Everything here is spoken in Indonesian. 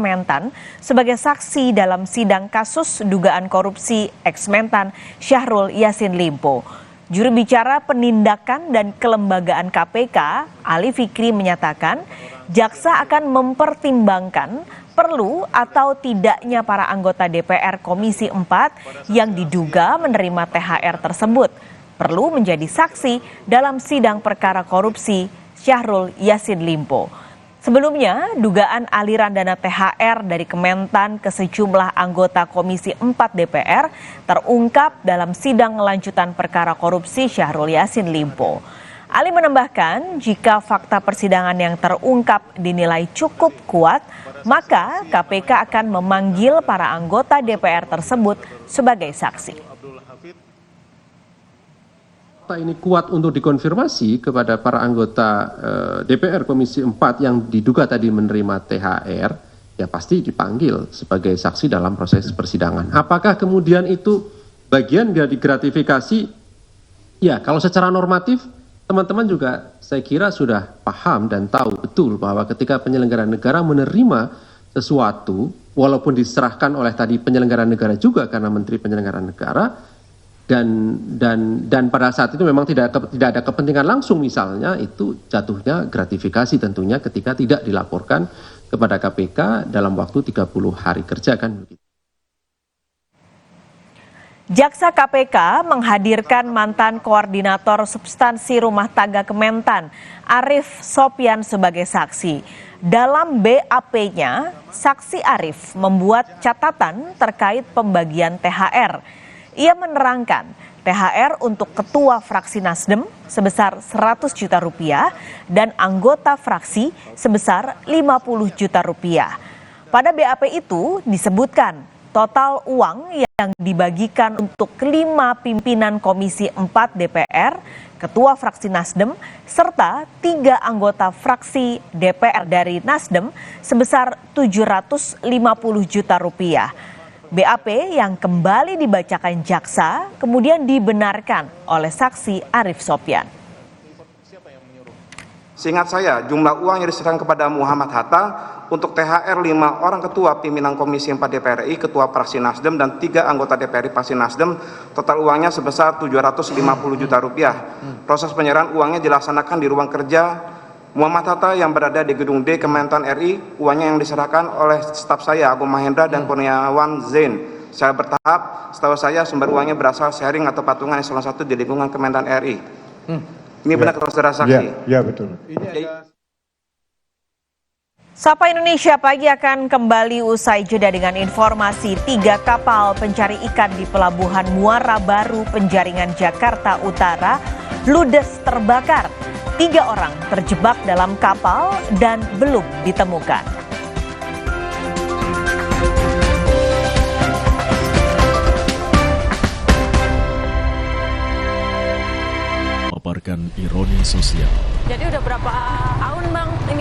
Kementan sebagai saksi dalam sidang kasus dugaan korupsi ex-Mentan Syahrul Yassin Limpo. Juru bicara Penindakan dan Kelembagaan KPK, Ali Fikri menyatakan, jaksa akan mempertimbangkan perlu atau tidaknya para anggota DPR Komisi 4 yang diduga menerima THR tersebut perlu menjadi saksi dalam sidang perkara korupsi Syahrul Yassin Limpo. Sebelumnya, dugaan aliran dana THR dari Kementan ke sejumlah anggota Komisi 4 DPR terungkap dalam sidang lanjutan perkara korupsi Syahrul Yassin Limpo. Ali menambahkan, jika fakta persidangan yang terungkap dinilai cukup kuat, maka KPK akan memanggil para anggota DPR tersebut sebagai saksi. Ini kuat untuk dikonfirmasi kepada para anggota DPR Komisi 4 yang diduga tadi menerima THR, ya pasti dipanggil sebagai saksi dalam proses persidangan. Apakah kemudian itu bagian dari gratifikasi? Ya, kalau secara normatif, teman-teman juga saya kira sudah paham dan tahu betul bahwa ketika penyelenggara negara menerima sesuatu, walaupun diserahkan oleh tadi penyelenggara negara juga karena Menteri Penyelenggara Negara, dan pada saat itu memang tidak ada kepentingan langsung, misalnya itu jatuhnya gratifikasi tentunya ketika tidak dilaporkan kepada KPK dalam waktu 30 hari kerja kan begitu. Jaksa KPK menghadirkan mantan koordinator substansi rumah tangga Kementan, Arief Sopyan sebagai saksi. Dalam BAP-nya, saksi Arief membuat catatan terkait pembagian THR. Ia menerangkan THR untuk ketua fraksi Nasdem sebesar 100 juta rupiah dan anggota fraksi sebesar 50 juta rupiah. Pada BAP itu disebutkan total uang yang dibagikan untuk 5 pimpinan Komisi 4 DPR, ketua fraksi Nasdem, serta 3 anggota fraksi DPR dari Nasdem sebesar 750 juta rupiah. BAP yang kembali dibacakan jaksa kemudian dibenarkan oleh saksi Arief Sopyan. Seingat saya, jumlah uang yang diserahkan kepada Muhammad Hatta untuk THR 5 orang ketua pimpinan Komisi 4 DPR RI, ketua fraksi Nasdem, dan 3 anggota DPR RI fraksi Nasdem, total uangnya sebesar 750 juta rupiah. Proses penyerahan uangnya dilaksanakan di ruang kerja Muhammad Hatta yang berada di Gedung D Kementan RI. Uangnya yang diserahkan oleh staf saya, Agung Mahendra dan Kurniawan Zain. Secara bertahap, setahu saya sumber uangnya berasal sharing atau patungan eselon 1 di lingkungan Kementan RI. Ini benar kata saudara saksi? Ya, betul. Sapa Indonesia Pagi akan kembali usai jeda dengan informasi 3 kapal pencari ikan di Pelabuhan Muara Baru Penjaringan Jakarta Utara ludes terbakar. 3 orang terjebak dalam kapal dan belum ditemukan. Paparkan ironi sosial. Jadi udah berapa tahun Bang ini